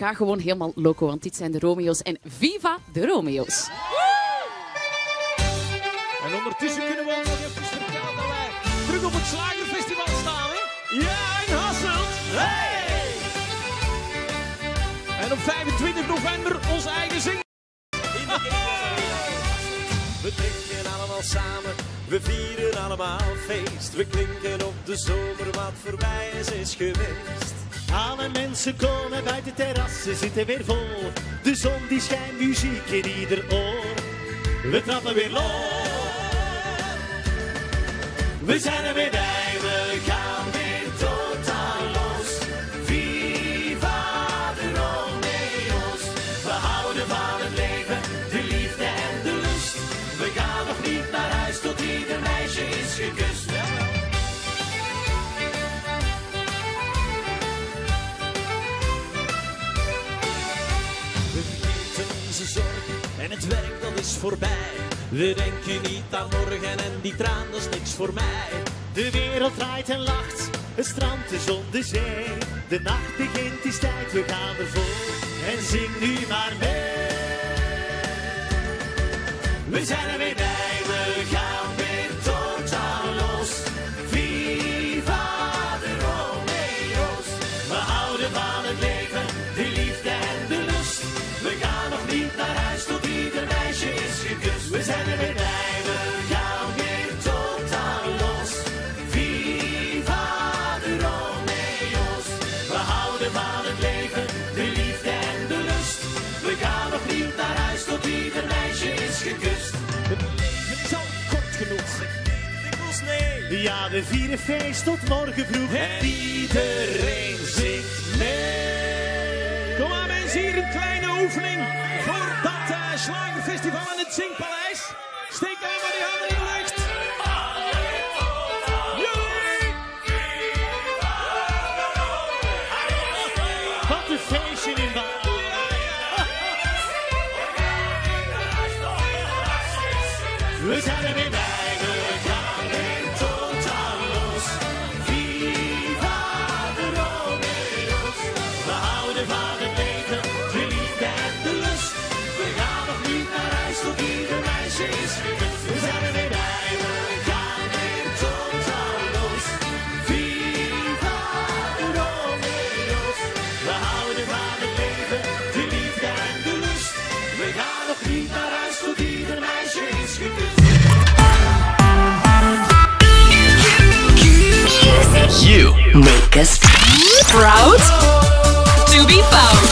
ga gewoon helemaal loco, want dit zijn de Romeo's en viva de Romeo's. En ondertussen kunnen we ook nog even vertellen dat wij terug op het Slagerfestival staan, hè? Ja, in Hasselt. Hey! En op 25 november onze eigen zing. We drinken allemaal samen, we vieren allemaal feest. We klinken op de zomer wat voorbij is geweest. Alle mensen komen bij de terrassen, zitten weer vol. De zon die schijnt, muziek in ieder oor. We trappen weer los. We zijn er weer bij, we gaan weer totaal los. Viva de Romeo's. We houden van het leven, de liefde en de lust. We gaan nog niet naar huis tot ieder meisje is gekust. We vergeten onze zorgen en het werk dat is voorbij. We denken niet aan morgen en die traan dat is niks voor mij. De wereld draait en lacht, het strand, de zon, de zee. De nacht begint, het is tijd, we gaan ervoor. En zing nu maar mee. We zijn er weer bij, we gaan weer totaal los. Viva de Romeo's. We houden van het leven, de liefde en de lust. We gaan nog niet naar huis tot ieder meisje is gekust. We zijn er weer bij, we gaan weer totaal los. Viva de Romeo's. We houden van het leven, de liefde en de lust. We gaan nog niet naar huis tot ieder meisje is gekust. Het leven is al kort genoeg. Nee. Ja, we vieren feest tot morgen vroeg. En iedereen zingt mee. Kom aan mensen, hier een kleine oefening voor dat Slagerfestival in het Zingpaleis. Steek allemaal die handen in de lucht. Jullie! Wat een feestje in Baal. We zijn er weer bij, we gaan weer totaal los. Viva de Romeo's. We houden van het leven, de liefde en de lust. We gaan nog niet naar huis tot ieder meisje is gekust. We zijn er weer bij, we gaan weer totaal los. Viva de Romeo's. We houden van het leven, de liefde en de lust. We gaan nog niet naar huis tot ieder meisje is gekust. You make us proud to be found.